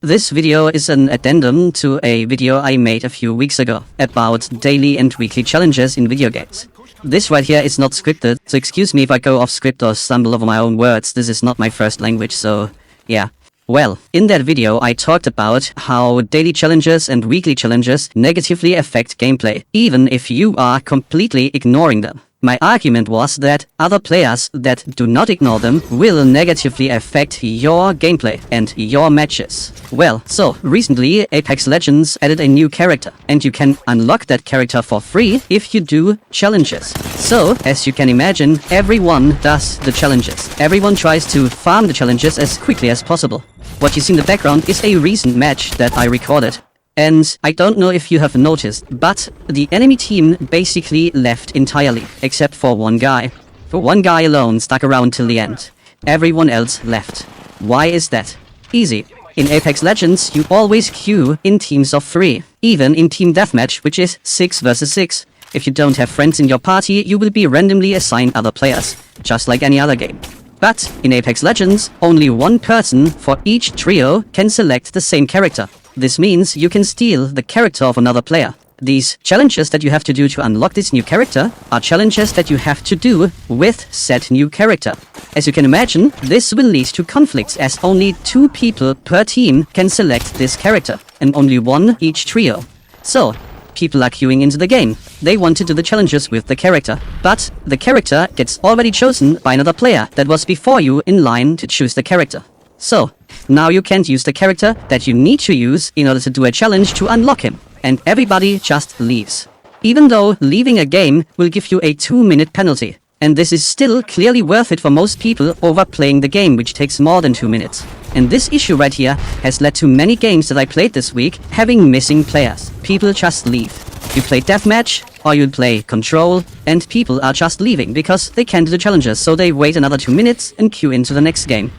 This video is an addendum to a video I made a few weeks ago about daily and weekly challenges in video games. This right here is not scripted, so excuse me if I go off script or stumble over my own words. This is not my first language, so yeah. Well, in that video I talked about how daily challenges and weekly challenges negatively affect gameplay, even if you are completely ignoring them. My argument was that other players that do not ignore them will negatively affect your gameplay and your matches. Well, so recently Apex Legends added a new character, and you can unlock that character for free if you do challenges. So, as you can imagine, everyone does the challenges. Everyone tries to farm the challenges as quickly as possible. What you see in the background is a recent match that I recorded. And I don't know if you have noticed, but the enemy team basically left entirely, except for one guy. For one guy alone stuck around till the end. Everyone else left. Why is that? Easy. In Apex Legends, you always queue in teams of 3, even in Team Deathmatch, which is 6 versus 6. If you don't have friends in your party, you will be randomly assigned other players, just like any other game. But in Apex Legends, only one person for each trio can select the same character. This means you can steal the character of another player. These challenges that you have to do to unlock this new character are challenges that you have to do with said new character. As you can imagine, this will lead to conflicts as only 2 people per team can select this character, and only 1 each trio. So, people are queuing into the game. They want to do the challenges with the character, but the character gets already chosen by another player that was before you in line to choose the character. So, now you can't use the character that you need to use in order to do a challenge to unlock him, and everybody just leaves. Even though leaving a game will give you a 2-minute penalty, and this is still clearly worth it for most people over playing the game, which takes more than 2 minutes. And this issue right here has led to many games that I played this week having missing players. People just leave. You play Deathmatch, or you play Control, and people are just leaving because they can't do the challenges, so they wait another 2 minutes and queue into the next game.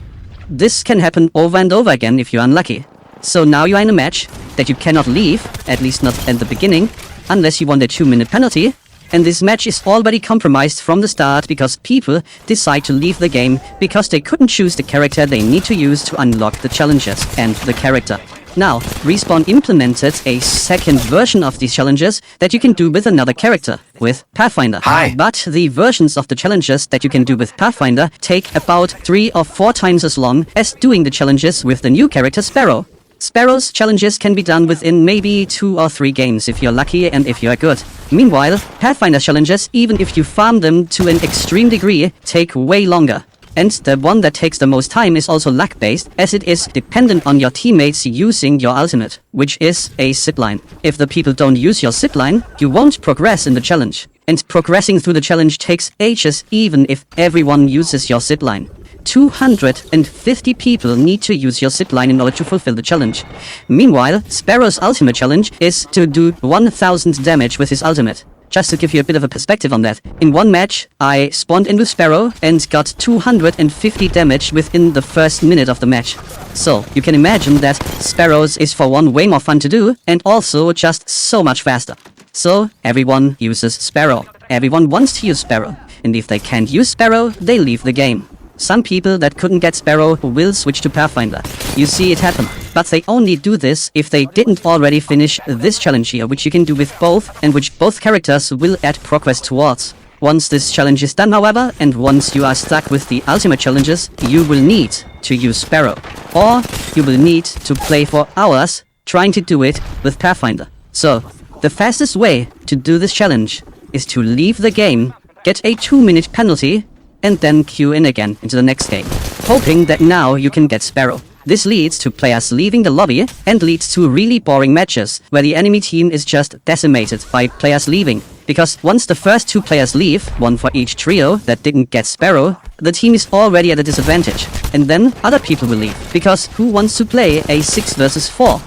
This can happen over and over again if you're unlucky. So now you are in a match that you cannot leave, at least not at the beginning, unless you want a 2-minute penalty, and this match is already compromised from the start because people decide to leave the game because they couldn't choose the character they need to use to unlock the challenges and the character. Now, Respawn implemented a second version of these challenges that you can do with another character, with Pathfinder. Hi. But the versions of the challenges that you can do with Pathfinder take about 3 or 4 times as long as doing the challenges with the new character Sparrow. Sparrow's challenges can be done within maybe 2 or 3 games if you're lucky and if you're good. Meanwhile, Pathfinder challenges, even if you farm them to an extreme degree, take way longer. And the one that takes the most time is also luck-based, as it is dependent on your teammates using your ultimate, which is a zipline. If the people don't use your zipline, you won't progress in the challenge. And progressing through the challenge takes ages even if everyone uses your zipline. 250 people need to use your zipline in order to fulfill the challenge. Meanwhile, Sparrow's ultimate challenge is to do 1000 damage with his ultimate. Just to give you a bit of a perspective on that, in one match, I spawned into Sparrow and got 250 damage within the first minute of the match. So, you can imagine that Sparrow's is for one way more fun to do, and also just so much faster. So, everyone uses Sparrow. Everyone wants to use Sparrow. And if they can't use Sparrow, they leave the game. Some people that couldn't get Sparrow will switch to Pathfinder. You see it happen. But they only do this if they didn't already finish this challenge here, which you can do with both, and which both characters will add progress towards. Once this challenge is done, however, and once you are stuck with the ultimate challenges, you will need to use Sparrow. Or you will need to play for hours trying to do it with Pathfinder. So, the fastest way to do this challenge is to leave the game, get a 2-minute penalty, and then queue in again into the next game, hoping that now you can get Sparrow. This leads to players leaving the lobby and leads to really boring matches where the enemy team is just decimated by players leaving. Because once the first 2 players leave, 1 for each trio that didn't get Sparrow, the team is already at a disadvantage. And then other people will leave, because who wants to play a 6 versus 4?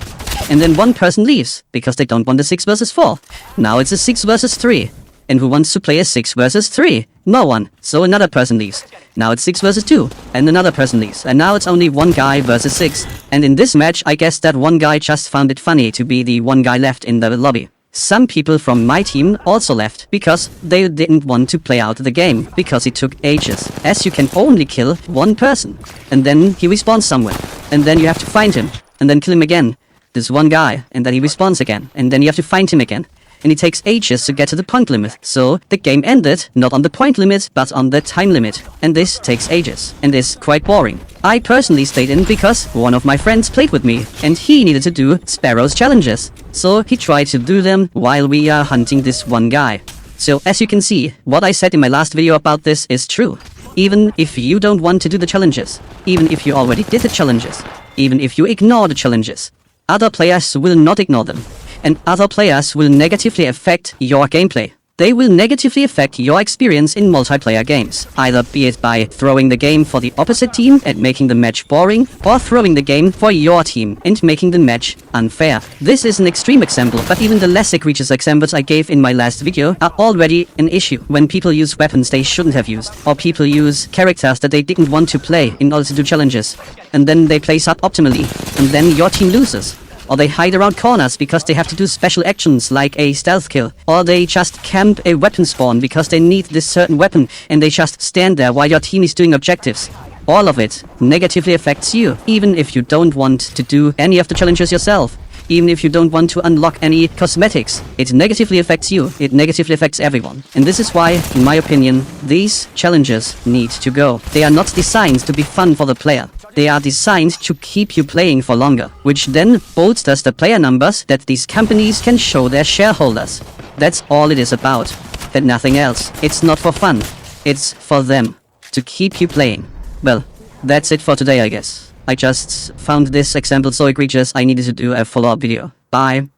And then one person leaves, because they don't want a 6 versus 4. Now it's a 6 versus 3. And who wants to play a 6 versus 3? No one. So another person leaves. Now it's 6 versus 2. And another person leaves. And now it's only 1 guy versus 6. And in this match, I guess that one guy just found it funny to be the one guy left in the lobby. Some people from my team also left because they didn't want to play out the game because it took ages, as you can only kill one person. And then he respawns somewhere. And then you have to find him. and then kill him again. This one guy, and then he respawns again, and then you have to find him again. And it takes ages to get to the point limit. So the game ended not on the point limit, but on the time limit. And this takes ages, and is quite boring. I personally stayed in because one of my friends played with me, and he needed to do Sparrow's challenges. So he tried to do them while we are hunting this one guy. So as you can see, what I said in my last video about this is true. Even if you don't want to do the challenges, even if you already did the challenges, even if you ignore the challenges, other players will not ignore them. And other players will negatively affect your gameplay. They will negatively affect your experience in multiplayer games, either be it by throwing the game for the opposite team and making the match boring, or throwing the game for your team and making the match unfair. This is an extreme example, but even the less egregious examples I gave in my last video are already an issue when people use weapons they shouldn't have used, or people use characters that they didn't want to play in order to do challenges, and then they play suboptimally, and then your team loses. Or they hide around corners because they have to do special actions like a stealth kill. Or they just camp a weapon spawn because they need this certain weapon and they just stand there while your team is doing objectives. All of it negatively affects you, even if you don't want to do any of the challenges yourself. Even if you don't want to unlock any cosmetics, it negatively affects you, it negatively affects everyone. And this is why, in my opinion, these challenges need to go. They are not designed to be fun for the player. They are designed to keep you playing for longer, which then bolsters the player numbers that these companies can show their shareholders. That's all it is about, and nothing else. It's not for fun, it's for them, to keep you playing. Well, that's it for today, I guess. I just found this example so egregious I needed to do a follow-up video. Bye.